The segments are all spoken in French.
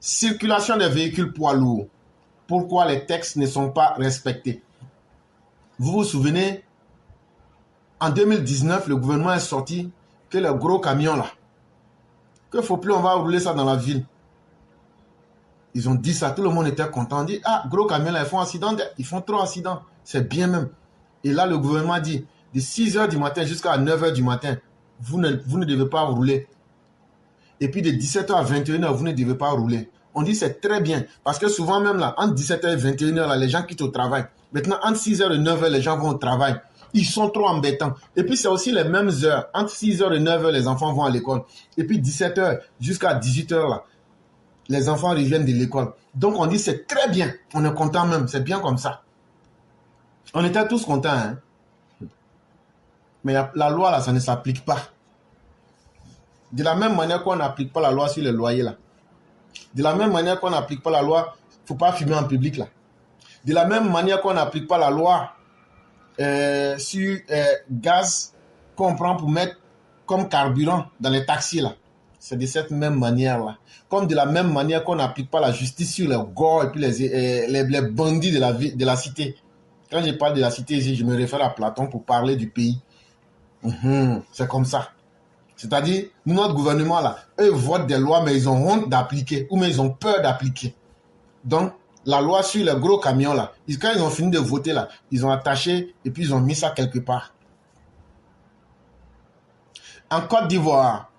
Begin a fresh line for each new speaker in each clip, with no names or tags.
Circulation des véhicules poids lourds. Pourquoi les textes ne sont pas respectés? Vous vous souvenez, en 2019, le gouvernement est sorti que les gros camions là, qu'il ne faut plus, on va rouler ça dans la ville. Ils ont dit ça, tout le monde était content. On dit, ah, gros camions là, ils font accident, ils font trop accident. C'est bien même. Et là, le gouvernement dit, de 6 h du matin jusqu'à 9 h du matin, vous ne devez pas rouler. Et puis de 17 h à 21 h, vous ne devez pas rouler. On dit c'est très bien. Parce que souvent même là, entre 17 h et 21 h, là, les gens quittent au travail. Maintenant, entre 6 h et 9 h, les gens vont au travail. Ils sont trop embêtants. Et puis c'est aussi les mêmes heures. Entre 6 h et 9 h, les enfants vont à l'école. Et puis 17 h jusqu'à 18 h, là, les enfants reviennent de l'école. Donc on dit c'est très bien. On est content même. C'est bien comme ça. On était tous contents. Hein? Mais la loi, là, ça ne s'applique pas. De la même manière qu'on n'applique pas la loi sur les loyers, là. De la même manière qu'on n'applique pas la loi, il ne faut pas fumer en public, là. De la même manière qu'on n'applique pas la loi sur gaz qu'on prend pour mettre comme carburant dans les taxis, là. C'est de cette même manière-là. Comme de la même manière qu'on n'applique pas la justice sur les gars et puis les bandits de la cité. Quand je parle de la cité ici, je me réfère à Platon pour parler du pays. C'est comme ça. C'est-à-dire, notre gouvernement, là, eux votent des lois, mais ils ont honte d'appliquer, ou mais ils ont peur d'appliquer. Donc, la loi sur les gros camions, là, quand ils ont fini de voter, là, ils ont attaché et puis ils ont mis ça quelque part. En Côte d'Ivoire,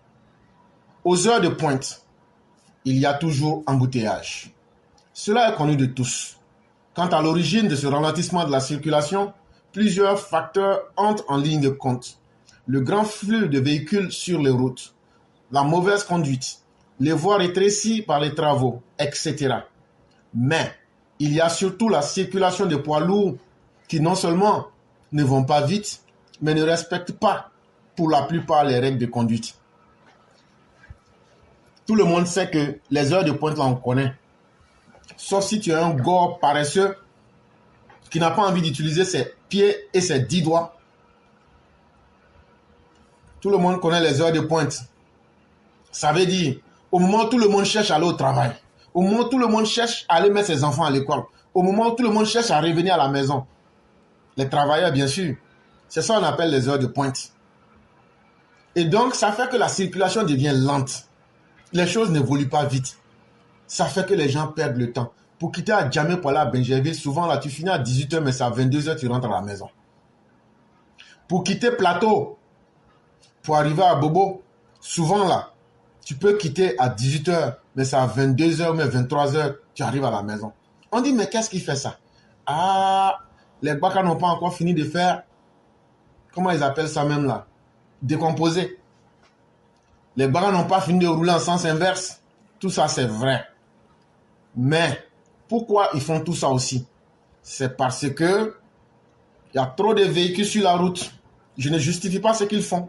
aux heures de pointe, il y a toujours embouteillage. Cela est connu de tous. Quant à l'origine de ce ralentissement de la circulation, plusieurs facteurs entrent en ligne de compte. Le grand flux de véhicules sur les routes, la mauvaise conduite, les voies rétrécies par les travaux, etc. Mais il y a surtout la circulation des poids lourds qui non seulement ne vont pas vite, mais ne respectent pas pour la plupart les règles de conduite. Tout le monde sait que les heures de pointe, là, on connaît. Sauf si tu es un gars paresseux qui n'a pas envie d'utiliser ses pieds et ses 10 doigts. Tout le monde connaît les heures de pointe. Ça veut dire, au moment où tout le monde cherche à aller au travail, au moment où tout le monde cherche à aller mettre ses enfants à l'école, au moment où tout le monde cherche à revenir à la maison, les travailleurs, bien sûr, c'est ça qu'on appelle les heures de pointe. Et donc, ça fait que la circulation devient lente. Les choses n'évoluent pas vite. Ça fait que les gens perdent le temps. Pour quitter à Djamé pour aller à Benjerville, souvent là, tu finis à 18 h, mais c'est à 22 h, tu rentres à la maison. Pour quitter Plateau, pour arriver à Bobo, souvent là, tu peux quitter à 18 h, mais c'est à 22 h ou 23 h, tu arrives à la maison. On dit, mais qu'est-ce qui fait ça? Ah, les Baka n'ont pas encore fini de faire, comment ils appellent ça même là? Décomposer. Les Baka n'ont pas fini de rouler en sens inverse. Tout ça, c'est vrai. Mais, pourquoi ils font tout ça aussi? C'est parce que il y a trop de véhicules sur la route. Je ne justifie pas ce qu'ils font.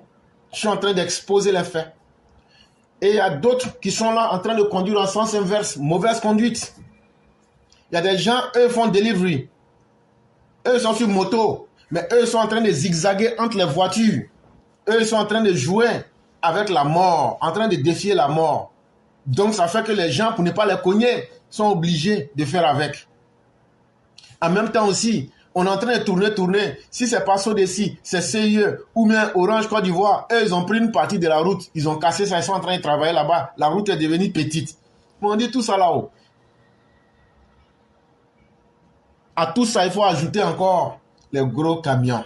Je suis en train d'exposer les faits. Et il y a d'autres qui sont là en train de conduire en sens inverse. Mauvaise conduite. Il y a des gens, eux font delivery. Eux sont sur moto. Mais eux sont en train de zigzaguer entre les voitures. Eux sont en train de jouer avec la mort. En train de défier la mort. Donc ça fait que les gens, pour ne pas les cogner, sont obligés de faire avec. En même temps aussi, on est en train de tourner. Si c'est pas Sodeci, c'est CIE ou bien Orange Côte d'Ivoire, eux, ils ont pris une partie de la route. Ils ont cassé ça, ils sont en train de travailler là-bas. La route est devenue petite. On dit tout ça là-haut. À tout ça, il faut ajouter encore les gros camions.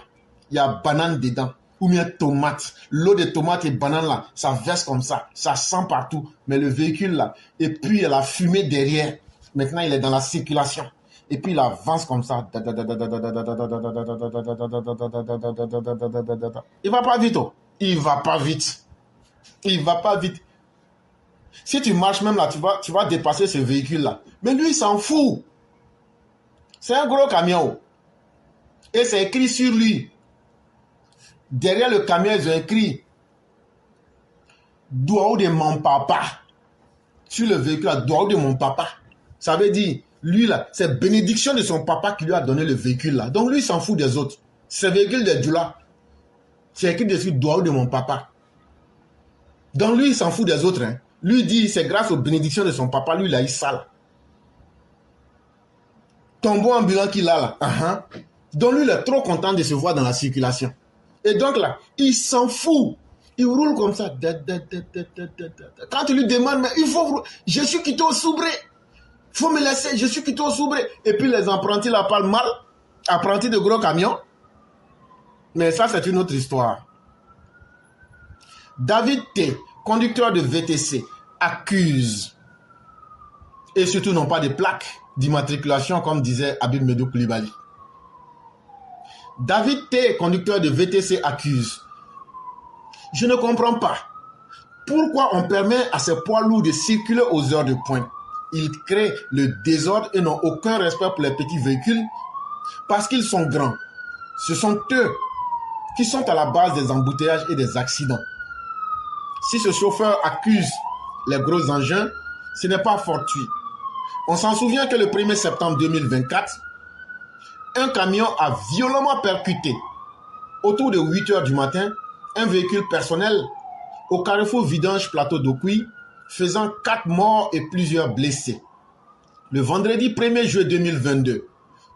Il y a bananes dedans. Ou bien tomates. L'eau de tomates et bananes là, ça verse comme ça. Ça sent partout. Mais le véhicule là, et puis il y a la fumée derrière. Maintenant, il est dans la circulation. Et puis il avance comme ça. Il va pas vite. Oh. Il va pas vite. Il va pas vite. Si tu marches même là, tu vas dépasser ce véhicule là. Mais lui, il s'en fout. C'est un gros camion. Et c'est écrit sur lui. Derrière le camion, ils ont écrit Douaou de mon papa. Sur le véhicule là, Douaou de mon papa. Ça veut dire, lui là, c'est bénédiction de son papa qui lui a donné le véhicule là. Donc lui, il s'en fout des autres. C'est le véhicule de Djoula. C'est écrit dessus Douaou de mon papa. Donc lui, il s'en fout des autres. Hein. Lui dit, c'est grâce aux bénédictions de son papa, lui, il a eu ça là. Tombeau ambulant qu'il a là. Donc lui, il est trop content de se voir dans la circulation. Et donc là, il s'en fout. Il roule comme ça. Quand tu lui demandes, mais il faut... Je suis quitté au Soubré. Il faut me laisser, je suis quitté au Soubré. Et puis les apprentis la parlent mal. Apprentis de gros camions. Mais ça, c'est une autre histoire. David T, conducteur de VTC, accuse. Et surtout, n'ont pas de plaques d'immatriculation, comme disait Habib Medou Koulibaly. David T, conducteur de VTC, accuse. Je ne comprends pas. Pourquoi on permet à ces poids lourds de circuler aux heures de pointe? Ils créent le désordre et n'ont aucun respect pour les petits véhicules parce qu'ils sont grands. Ce sont eux qui sont à la base des embouteillages et des accidents. Si ce chauffeur accuse les gros engins, ce n'est pas fortuit. On s'en souvient que le 1er septembre 2024, un camion a violemment percuté, autour de 8 h du matin, un véhicule personnel au carrefour Vidange Plateau d'Okui, faisant 4 morts et plusieurs blessés. Le vendredi 1er juillet 2022,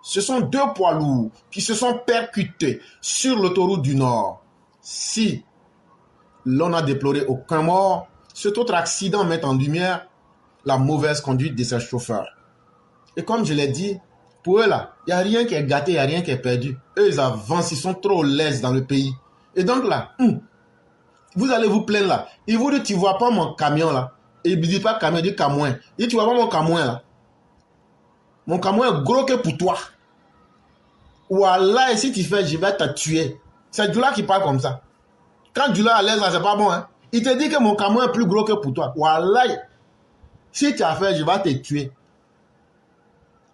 ce sont 2 poids lourds qui se sont percutés sur l'autoroute du Nord. Si l'on n'a déploré aucun mort, cet autre accident met en lumière la mauvaise conduite de ces chauffeurs. Et comme je l'ai dit, pour eux là, il n'y a rien qui est gâté, il n'y a rien qui est perdu. Eux, ils avancent, ils sont trop laises dans le pays. Et donc là, vous allez vous plaindre là. Ils vous disent, tu ne vois pas mon camion là. Et il ne dit pas camion, il dit camion. Il dit, tu ne vois pas mon camion là. Mon camion est gros que pour toi. Wallah, et si tu fais, je vais te tuer. C'est Djoula qui parle comme ça. Quand Djoula est à l'aise là, c'est pas bon. Hein? Il te dit que mon camion est plus gros que pour toi. Wallah, si tu as fait, je vais te tuer.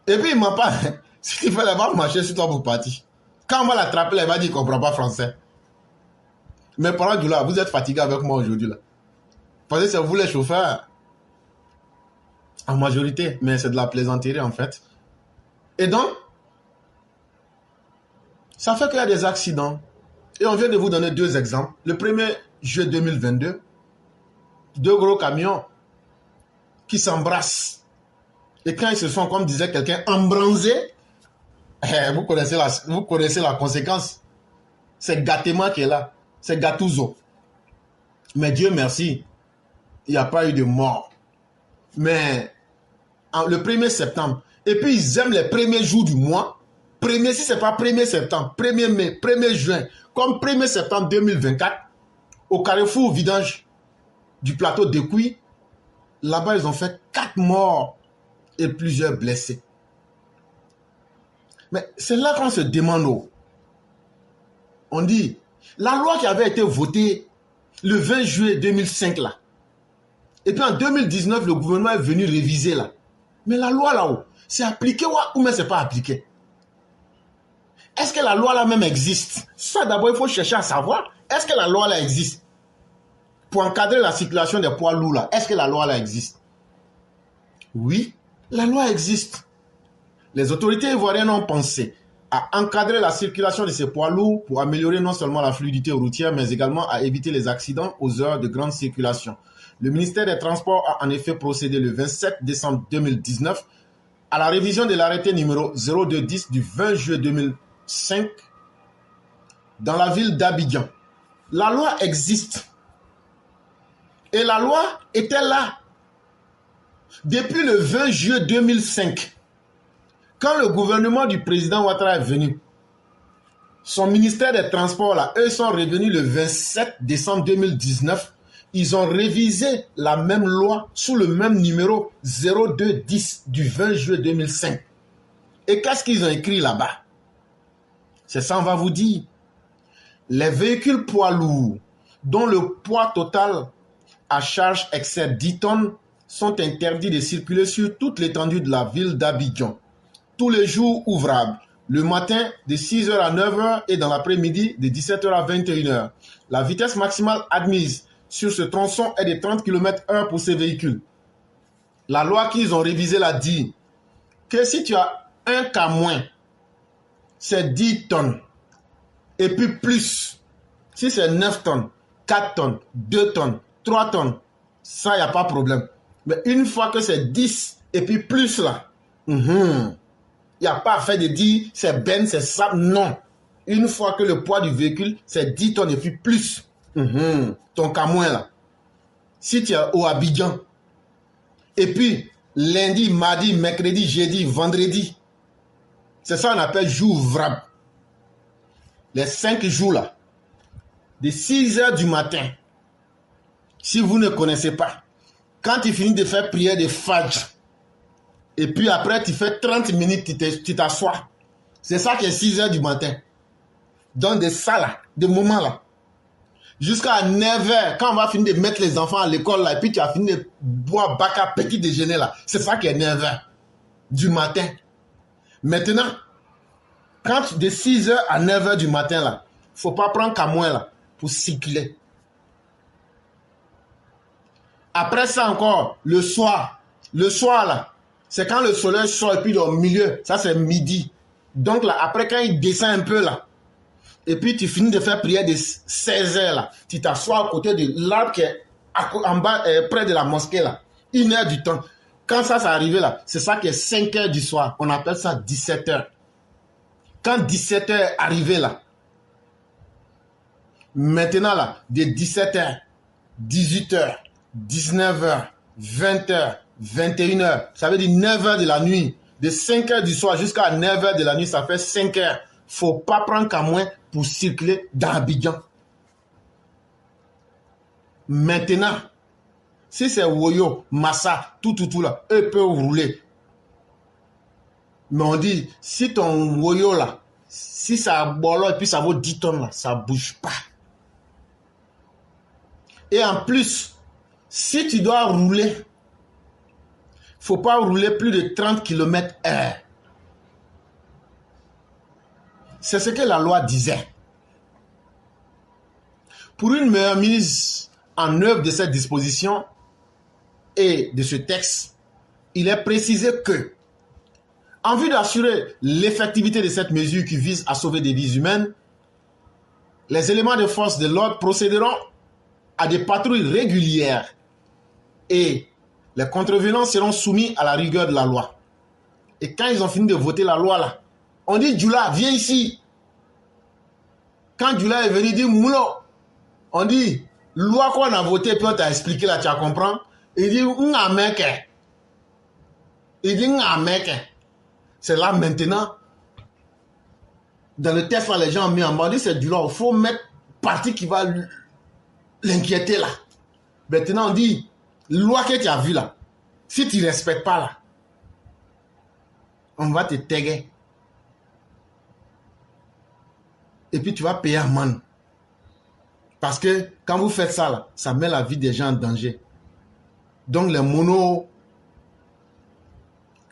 Et puis il m'a pas. Si tu fais, elle va marcher sur toi pour partir. Quand on va l'attraper, elle va dire qu'on ne comprend pas français. Mais parlant de là, vous êtes fatigué avec moi aujourd'hui là. Parce que c'est vous les chauffeurs. En majorité, mais c'est de la plaisanterie en fait. Et donc, ça fait qu'il y a des accidents. Et on vient de vous donner 2 exemples. Le 1er juillet 2022, 2 gros camions qui s'embrassent. Et quand ils se sont, comme disait quelqu'un, embransés, vous connaissez la conséquence. C'est gâtement qui est là. C'est Gattuso. Mais Dieu merci, il n'y a pas eu de mort. Mais le 1er septembre, et puis ils aiment les premiers jours du mois. Si ce n'est pas 1er septembre, 1er mai, 1er juin, comme 1er septembre 2024, au carrefour Vidange du plateau d'Ekui, là-bas ils ont fait 4 morts et plusieurs blessés. Mais c'est là qu'on se demande. On dit, la loi qui avait été votée le 20 juillet 2005 là, et puis en 2019 le gouvernement est venu réviser là. Mais la loi là-haut, c'est appliqué ou mais c'est pas appliqué? Est-ce que la loi là même existe? Ça d'abord il faut chercher à savoir, est-ce que la loi là existe? Pour encadrer la circulation des poids lourds là, est-ce que la loi là existe? Oui, la loi existe. Les autorités ivoiriennes ont pensé à encadrer la circulation de ces poids lourds pour améliorer non seulement la fluidité routière, mais également à éviter les accidents aux heures de grande circulation. Le ministère des Transports a en effet procédé le 27 décembre 2019 à la révision de l'arrêté numéro 0210 du 20 juillet 2005 dans la ville d'Abidjan. La loi existe. Et la loi était là depuis le 20 juillet 2005. Quand le gouvernement du président Ouattara est venu, son ministère des Transports, là, eux sont revenus le 27 décembre 2019. Ils ont révisé la même loi sous le même numéro 0210 du 20 juillet 2005. Et qu'est-ce qu'ils ont écrit là-bas? C'est ça, on va vous dire. Les véhicules poids lourds dont le poids total à charge excède 10 tonnes sont interdits de circuler sur toute l'étendue de la ville d'Abidjan. Tous les jours ouvrables, le matin de 6 h à 9 h et dans l'après-midi de 17 h à 21 h. La vitesse maximale admise sur ce tronçon est de 30 km/h pour ces véhicules. La loi qu'ils ont révisée l'a dit que si tu as un camion, c'est 10 tonnes. Et puis plus, si c'est 9 tonnes, 4 tonnes, 2 tonnes, 3 tonnes, Ça, il n'y a pas de problème. Mais une fois que c'est 10 et puis plus là, il n'y a pas à faire de dire c'est ben, c'est ça. Non. Une fois que le poids du véhicule, c'est 10 tonnes et puis plus. Ton camion là. Si tu es au Abidjan, et puis lundi, mardi, mercredi, jeudi, vendredi, c'est ça qu'on appelle jour ouvrable. Les 5 jours là, de 6 heures du matin, si vous ne connaissez pas, quand tu finis de faire prière de Fajr, et puis après tu fais 30 minutes, tu t'assois. C'est ça qui est 6 heures du matin. Donc de ça là, de moment là, jusqu'à 9 heures, quand on va finir de mettre les enfants à l'école là, et puis tu as fini de boire baka petit déjeuner là, c'est ça qui est 9 heures du matin. Maintenant, quand de 6 heures à 9 heures du matin là, il ne faut pas prendre qu'à moins là, pour circuler. Après ça encore, le soir là, c'est quand le soleil sort et puis au milieu, ça c'est midi. Donc là, après quand il descend un peu là, et puis tu finis de faire prière de 16 heures là, tu t'assois à côté de l'arbre qui est en bas, près de la mosquée là, 1 heure du temps. Quand ça c'est arrivé là, c'est ça qui est 5 heures du soir, on appelle ça 17 heures. Quand 17 heures est arrivé là, maintenant là, de 17 heures, 18 heures, 19 heures, 20 heures, 21 heures, ça veut dire 9 heures de la nuit. De 5 heures du soir jusqu'à 9 heures de la nuit, ça fait 5 heures. Faut pas prendre qu'à moins pour circuler dans Abidjan. Maintenant, si c'est Woyo, Massa, tout là, eux peuvent rouler. Mais on dit, si ton Woyo là, si ça bolo et puis ça vaut 10 tonnes là, ça bouge pas. Et en plus, si tu dois rouler, faut pas rouler plus de 30 km/h. C'est ce que la loi disait. Pour une meilleure mise en œuvre de cette disposition et de ce texte, il est précisé que, en vue d'assurer l'effectivité de cette mesure qui vise à sauver des vies humaines, les éléments de force de l'ordre procéderont à des patrouilles régulières et les contrevenants seront soumis à la rigueur de la loi. Et quand ils ont fini de voter la loi là, on dit Djoula, viens ici. Quand Djoula est venu dire Moulo, on dit loi qu'on a voté, puis on t'a expliqué là, tu as compris. Il dit Ngameke. Il dit Ngameke. C'est là maintenant, dans le texte là, les gens ont mis en bas, c'est Djoula, il faut mettre partie qui va l'inquiéter là. Maintenant on dit, loi que tu as vue là, si tu ne respectes pas là, on va te taguer. Et puis tu vas payer amende. Parce que quand vous faites ça là, ça met la vie des gens en danger. Donc les monos,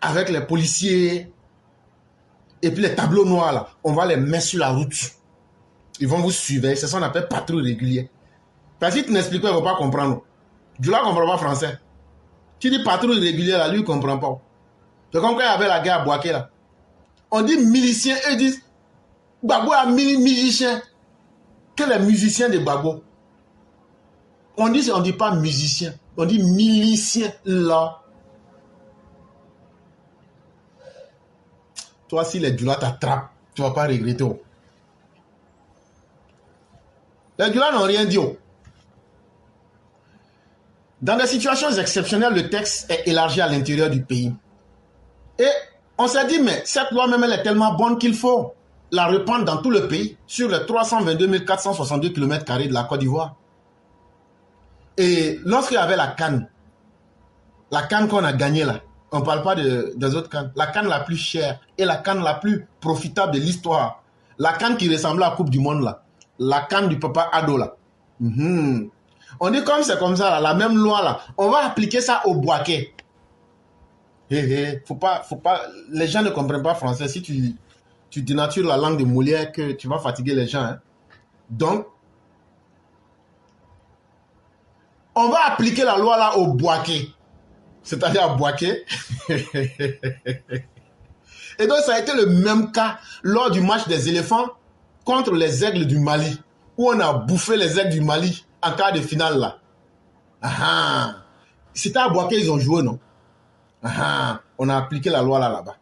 avec les policiers, et puis les tableaux noirs là, on va les mettre sur la route. Ils vont vous suivre, c'est ça qu'on appelle patrouille régulière. Parce que si tu n'expliques pas, il ne va pas comprendre. Je ne comprends pas français. Tu dis patrouille régulière là, lui il ne comprend pas. C'est comme quand il y avait la guerre à Boaké là. On dit miliciens, eux disent Gbagbo a musicien. Quel est le musicien de Gbagbo? On ne dit pas musicien, on dit milicien là. Toi, si les Djoula t'attrapent, tu ne vas pas regretter. Les Djoula n'ont rien dit. Dans des situations exceptionnelles, le texte est élargi à l'intérieur du pays. Et on s'est dit, mais cette loi même, elle est tellement bonne qu'il faut la répandre dans tout le pays, sur les 322 462 km² de la Côte d'Ivoire. Et lorsqu'il y avait la CAN qu'on a gagnée là, on ne parle pas des autres CAN, la CAN la plus chère et la CAN la plus profitable de l'histoire, la CAN qui ressemblait à la Coupe du Monde là, la CAN du papa Ado là. On dit comme c'est comme ça là, la même loi là, on va appliquer ça au Boaké. Faut pas, les gens ne comprennent pas français. Si tu dénatures la langue de Molière, que tu vas fatiguer les gens. Hein. Donc, on va appliquer la loi là au Boaké. C'est-à-dire à Boaké. Et donc, ça a été le même cas lors du match des éléphants contre les aigles du Mali, où on a bouffé les aigles du Mali en quart de finale là. C'était à Boaké, ils ont joué, non? Ah, on a appliqué la loi là-bas.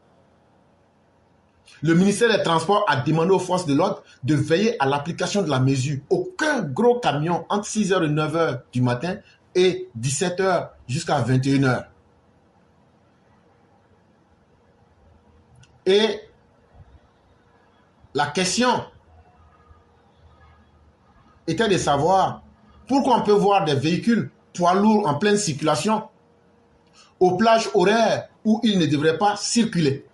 Le ministère des Transports a demandé aux forces de l'ordre de veiller à l'application de la mesure. Aucun gros camion entre 6h et 9h du matin et 17h jusqu'à 21h. Et la question était de savoir pourquoi on peut voir des véhicules poids lourds en pleine circulation aux plages horaires où ils ne devraient pas circuler.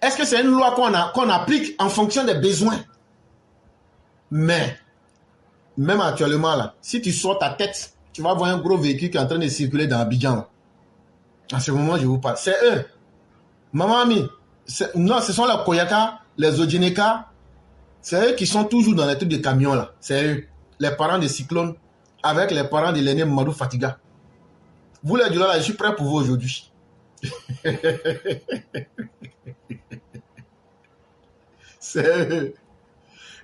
Est-ce que c'est une loi qu'on applique en fonction des besoins? Mais, même actuellement, là, si tu sors ta tête, tu vas voir un gros véhicule qui est en train de circuler dans Abidjan. Là. En ce moment, je vous parle. C'est eux. Maman ami, non, ce sont les Koyaka, les Ojineka. C'est eux qui sont toujours dans les trucs de camions. Là. C'est eux. Les parents des cyclones avec les parents de l'aîné Mamadou Fatiga. Vous les Dioula, là, je suis prêt pour vous aujourd'hui. C'est eux.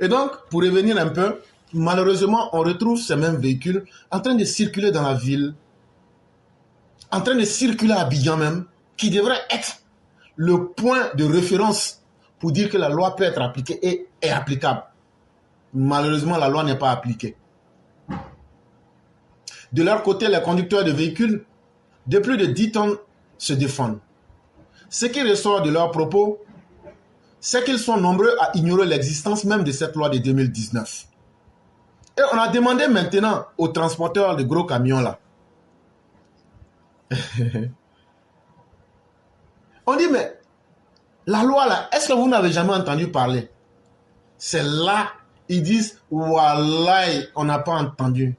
Et donc, pour revenir un peu, malheureusement, on retrouve ces mêmes véhicules en train de circuler dans la ville, en train de circuler à Abidjan même, qui devrait être le point de référence pour dire que la loi peut être appliquée et est applicable. Malheureusement, la loi n'est pas appliquée. De leur côté, les conducteurs de véhicules de plus de 10 tonnes se défendent. Ce qui ressort de leurs propos, c'est qu'ils sont nombreux à ignorer l'existence même de cette loi de 2019. Et on a demandé maintenant aux transporteurs de gros camions là. On dit, mais la loi là, est-ce que vous n'avez jamais entendu parler? C'est là, ils disent, Wallahi, on n'a pas entendu.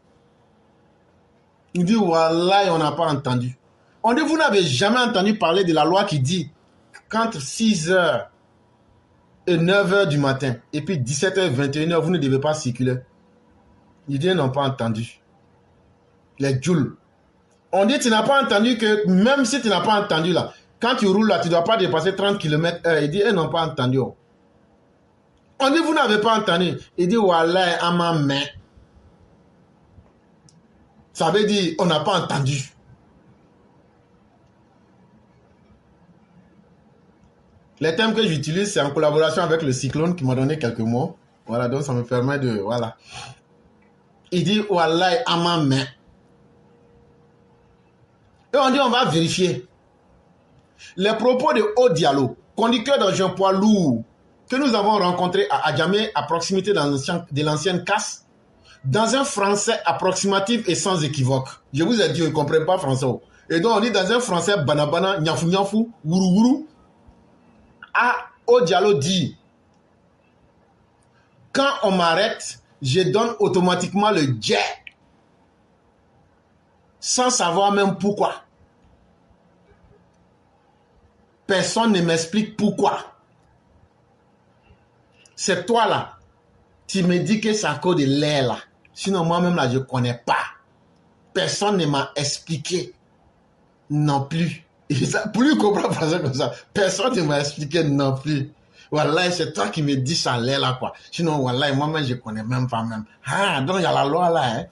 Ils disent, Wallahi, on n'a pas entendu. On dit, vous n'avez jamais entendu parler de la loi qui dit qu'entre 6h et 9h du matin, et puis 17h, 21h, vous ne devez pas circuler. Ils disent, ils n'ont pas entendu. Les Djouls. On dit, tu n'as pas entendu que, même si tu n'as pas entendu là, quand tu roules là, tu ne dois pas dépasser 30 km/h. Il dit, ils n'ont pas entendu. On dit, vous n'avez pas entendu. Il dit, Wallah, à ma main. Ça veut dire, on n'a pas entendu. Les thèmes que j'utilise, c'est en collaboration avec le Cyclone qui m'a donné quelques mots. Voilà, donc ça me permet de... Voilà. Il dit, Wallah, à ma main. Et on dit, on va vérifier. Les propos de Haut Diallo, conducteur d'engin poids lourd, que nous avons rencontré à Adjamé, à proximité de l'ancienne casse, dans un français approximatif et sans équivoque. Je vous ai dit, je ne comprends pas français. Et donc, on dit dans un français banabana, nyafou nyafou, wuru wuru. Haut Diallo dit, quand on m'arrête, je donne automatiquement le jet, sans savoir même pourquoi. Personne ne m'explique pourquoi. C'est toi là, tu me dis que c'est à cause de l'air là. Sinon moi-même là, je ne connais pas. Personne ne m'a expliqué non plus. Plus comprendre français comme ça, personne ne m'a expliqué non plus. Voilà, c'est toi qui me dis ça l'air là quoi. Sinon, voilà, moi-même je ne connais même pas même. Ah, donc il y a la loi là. Hein?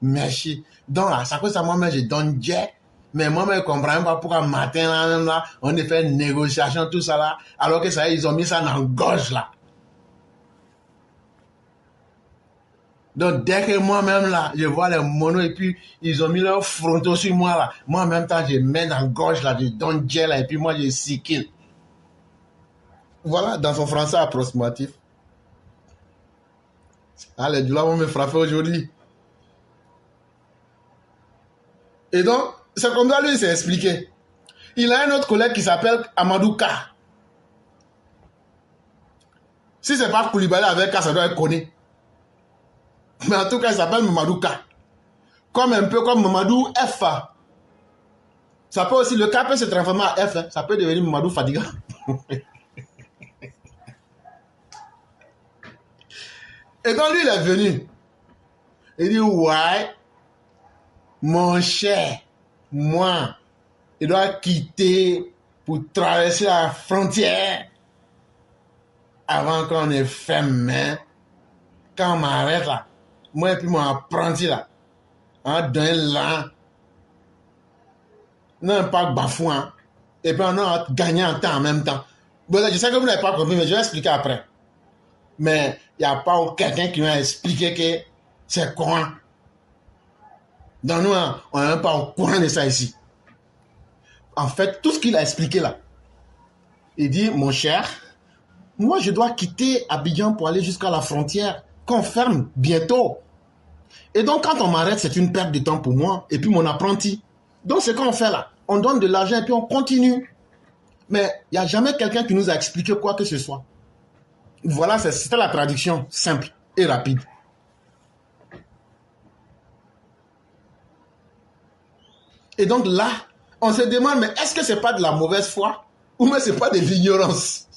Merci. Donc là, ça cause ça moi-même je donne jet. Mais moi-même, je ne comprends même pas pourquoi matin, là, même, là, on a fait une négociation, tout ça là, alors que ça, ils ont mis ça dans la gorge là. Donc, dès que moi-même là, je vois les monos et puis ils ont mis leur fronton sur moi là, moi en même temps, je mets dans la gorge là, je donne gel là, et puis moi, je sikil. Voilà, dans son français approximatif. Ah, les douleurs vont me frapper aujourd'hui. Et donc, c'est comme ça, lui, il s'est expliqué. Il a un autre collègue qui s'appelle Amadou Ka. Si c'est pas Koulibaly avec Ka, ça doit être connu. Mais en tout cas, il s'appelle Mamadou Ka. Comme un peu comme Mamadou F. Ça peut aussi, le K peut se transformer en F. Ça peut devenir Mamadou Fadiga. Et donc, lui, il est venu. Il dit, ouais, mon cher, moi, il doit quitter pour traverser la frontière avant qu'on ait fait main. Quand on m'arrête là, moi et puis mon apprenti là, d'un lent, non pas bafouant, et puis on a gagné en temps en même temps. Bon, je sais que vous n'avez pas compris, mais je vais expliquer après. Mais il n'y a pas quelqu'un qui m'a expliqué que c'est courant. Donc nous, on n'est même pas au courant de ça ici. En fait, tout ce qu'il a expliqué là, il dit, mon cher, moi je dois quitter Abidjan pour aller jusqu'à la frontière qu'on ferme bientôt. Et donc quand on m'arrête, c'est une perte de temps pour moi et puis mon apprenti. Donc ce qu'on fait là, on donne de l'argent et puis on continue. Mais il n'y a jamais quelqu'un qui nous a expliqué quoi que ce soit. Voilà, c'était la traduction simple et rapide. Et donc là, on se demande, mais est-ce que c'est pas de la mauvaise foi ou mais c'est pas de l'ignorance?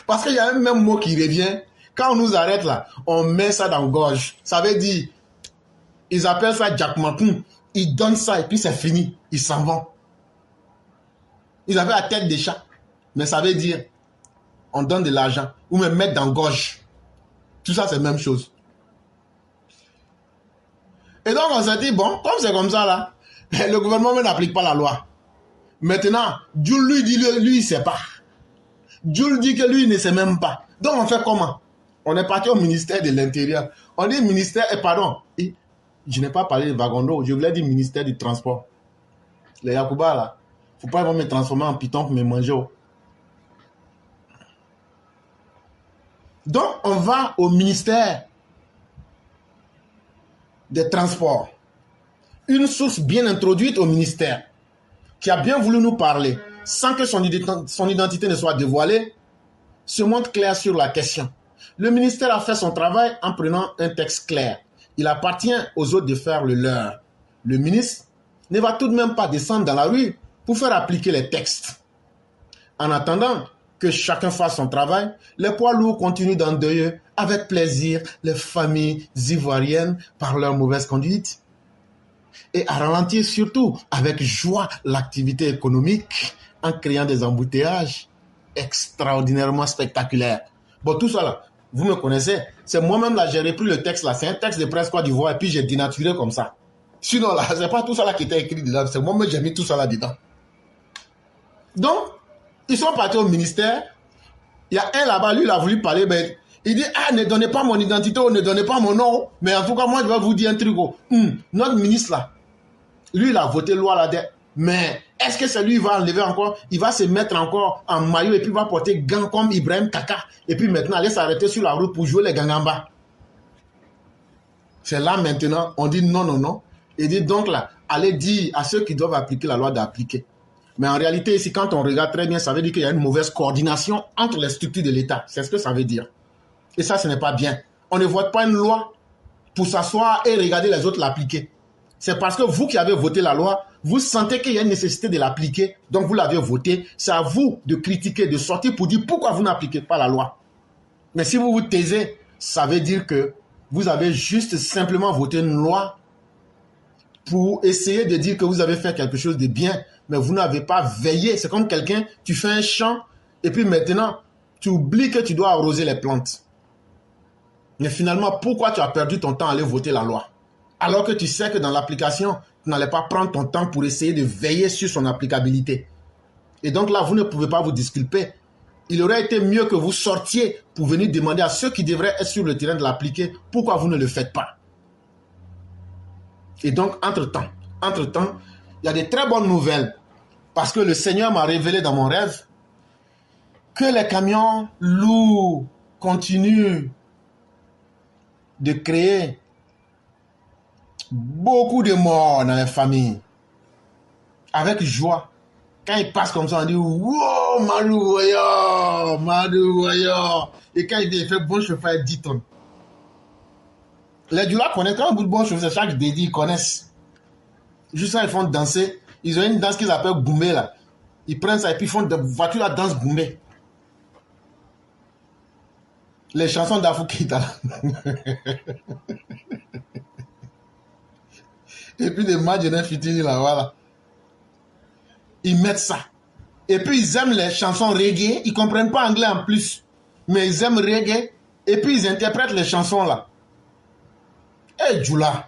Parce qu'il y a un même mot qui revient. Quand on nous arrête là, on met ça dans la gorge. Ça veut dire, ils appellent ça Jack Macon. Ils donnent ça et puis c'est fini. Ils s'en vont. Ils avaient la tête des chats. Mais ça veut dire, on donne de l'argent ou me mettre dans la gorge. Tout ça, c'est la même chose. Et donc, on s'est dit, bon, comme c'est comme ça là, le gouvernement n'applique pas la loi. Maintenant, Dieu lui dit, lui, il ne sait pas. Dieu dit que lui, il ne sait même pas. Donc, on fait comment? On est parti au ministère de l'Intérieur. On dit ministère, pardon, je n'ai pas parlé de wagon d'eau, je voulais dire ministère du transport. Les Yacouba là, il ne faut pas me transformer en python pour me manger. Donc, on va au ministère des Transports. Une source bien introduite au ministère, qui a bien voulu nous parler, sans que son identité ne soit dévoilée, se montre clair sur la question. Le ministère a fait son travail en prenant un texte clair. Il appartient aux autres de faire le leur. Le ministre ne va tout de même pas descendre dans la rue pour faire appliquer les textes. En attendant que chacun fasse son travail, les poids lourds continuent d'endeuiller avec plaisir les familles ivoiriennes par leur mauvaise conduite et à ralentir surtout avec joie l'activité économique en créant des embouteillages extraordinairement spectaculaires. Bon, tout ça là, vous me connaissez, c'est moi-même là, j'ai repris le texte là, c'est un texte de Presse Côte d'Ivoire et puis j'ai dénaturé comme ça. Sinon là, c'est pas tout ça là qui était écrit dedans, c'est moi-même j'ai mis tout ça là dedans. Donc, ils sont partis au ministère, il y a un là-bas, lui il a voulu parler, mais il dit, ah, ne donnez pas mon identité ou ne donnez pas mon nom, mais en tout cas, moi je vais vous dire un truc. Notre ministre là, lui il a voté loi là-dedans, mais est-ce que c'est lui qui va enlever encore, il va se mettre encore en maillot et puis il va porter gants comme Ibrahim Kaka et puis maintenant aller s'arrêter sur la route pour jouer les gangamba. C'est là maintenant, on dit non, non, non. Et dit donc là, allez dire à ceux qui doivent appliquer la loi d'appliquer. Mais en réalité, ici, quand on regarde très bien, ça veut dire qu'il y a une mauvaise coordination entre les structures de l'État. C'est ce que ça veut dire. Et ça, ce n'est pas bien. On ne vote pas une loi pour s'asseoir et regarder les autres l'appliquer. C'est parce que vous qui avez voté la loi, vous sentez qu'il y a une nécessité de l'appliquer, donc vous l'avez voté. C'est à vous de critiquer, de sortir pour dire pourquoi vous n'appliquez pas la loi. Mais si vous vous taisez, ça veut dire que vous avez juste simplement voté une loi pour essayer de dire que vous avez fait quelque chose de bien, mais vous n'avez pas veillé. C'est comme quelqu'un, tu fais un champ, et puis maintenant, tu oublies que tu dois arroser les plantes. Mais finalement, pourquoi tu as perdu ton temps à aller voter la loi? Alors que tu sais que dans l'application, tu n'allais pas prendre ton temps pour essayer de veiller sur son applicabilité. Et donc là, vous ne pouvez pas vous disculper. Il aurait été mieux que vous sortiez pour venir demander à ceux qui devraient être sur le terrain de l'appliquer, pourquoi vous ne le faites pas. Et donc, entre-temps, il y a de très bonnes nouvelles. Parce que le Seigneur m'a révélé dans mon rêve que les camions lourds continuent de créer beaucoup de morts dans les familles. Avec joie. Quand ils passent comme ça, on dit « Wow, Madou Voyant, Madou Voyant ». Et quand il fait bon cheval, 10 tonnes. Les Dula connaissent, quand on dit bon cheval, c'est chaque dédit, ils connaissent. Juste ça, ils font danser. Ils ont une danse qu'ils appellent Goumbé là. Ils prennent ça et puis ils font de voiture la danse Goumbé. Les chansons d'Afukita. Et puis des matchs de Fitini là, voilà. Ils mettent ça. Et puis ils aiment les chansons reggae. Ils ne comprennent pas anglais en plus. Mais ils aiment reggae. Et puis ils interprètent les chansons là. Eh, Djoula.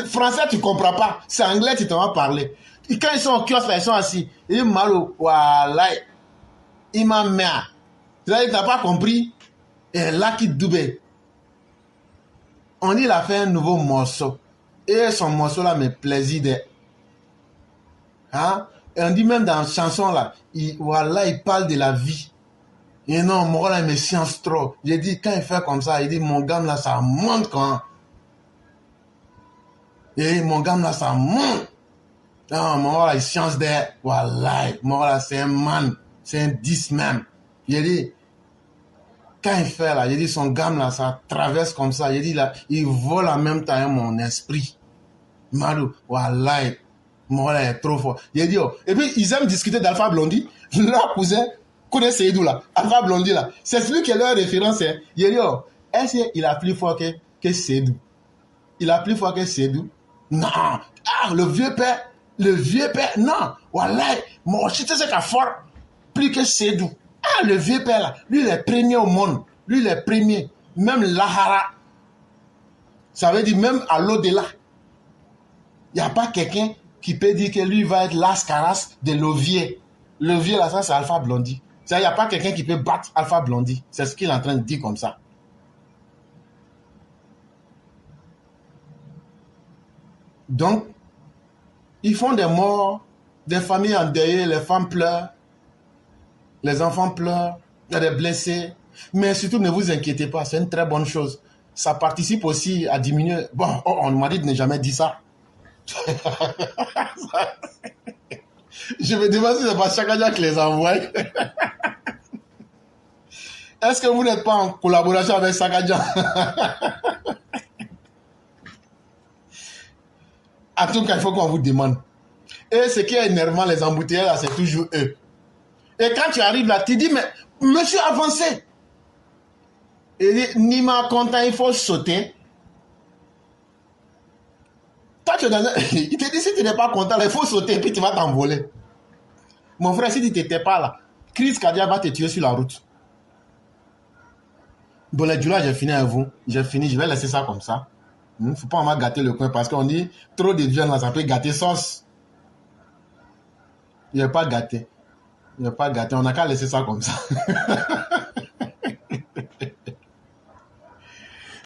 Français, tu ne comprends pas. C'est anglais, tu t'en vas parler. Et quand ils sont au kiosque, là, ils sont assis. Ils disent, Malo, voilà, il m'a mis. C'est-à-dire que tu n'as pas compris. Et là, qui Doubé. On dit, il a fait un nouveau morceau. Et son morceau, là, me plaisait. Hein? Et on dit même dans la chanson, là, voilà, il parle de la vie. Et non, mon gars, là, il me science trop. J'ai dit, quand il fait comme ça, il dit, mon gars, là, ça monte quand. Et mon gars, là, ça monte. Non, mon gars, là, il science de. Voilà, mon gars, là, c'est un man. C'est un 10 même. J'ai dit, quand il fait là, j'ai dit, son gamme là, ça traverse comme ça. J'ai dit, là, il vole en même temps mon esprit. Madou, voilà, mon gars, là, est trop fort. J'ai dit, oh. Et puis, ils aiment discuter d'Alpha Blondy. Leur cousin connaît Seydou là. Alpha Blondy là. C'est celui qui est leur référence. Hein. J'ai dit, oh, est-ce qu'il a plus fort que Seydou? Il a plus fort que Seydou? Non. Ah, le vieux père, non. Voilà, mon chité, c'est qu'à fort. Plus que Seydou. Ah, le vieux père là, lui il est premier au monde. Lui il est premier. Même l'Ahara. Ça veut dire même à l'au-delà. Il n'y a pas quelqu'un qui peut dire que lui va être l'Ascaras de l'Ovier. L'Ovier là, ça c'est Alpha Blondy. Il n'y a pas quelqu'un qui peut battre Alpha Blondy. C'est ce qu'il est en train de dire comme ça. Donc, ils font des morts, des familles endeuillées, les femmes pleurent. Les enfants pleurent, il y a des blessés. Mais surtout, ne vous inquiétez pas, c'est une très bonne chose. Ça participe aussi à diminuer. Bon, on m'a dit de ne jamais dire ça. Je me demande si c'est pas Chakadia qui les envoie. Est-ce que vous n'êtes pas en collaboration avec Sakadia? En tout cas, il faut qu'on vous demande. Et ce qui est énervant, les embouteillages, c'est toujours eux. Et quand tu arrives là, tu dis, mais monsieur, avancez. Il dit, Nima content, il faut sauter. Toi, tu es dans un... Il te dit, si tu n'es pas content, il faut sauter, puis tu vas t'envoler. Mon frère, si tu n'étais pas là, crise cardiaque va te tuer sur la route. Bon, les là, j'ai fini avec vous. J'ai fini, je vais laisser ça comme ça. Il ne faut pas vraiment gâter le coin, parce qu'on dit, trop de viande, là, ça peut gâter sauce. Il n'est pas gâté. Il n'est pas gâté, on n'a qu'à laisser ça comme ça.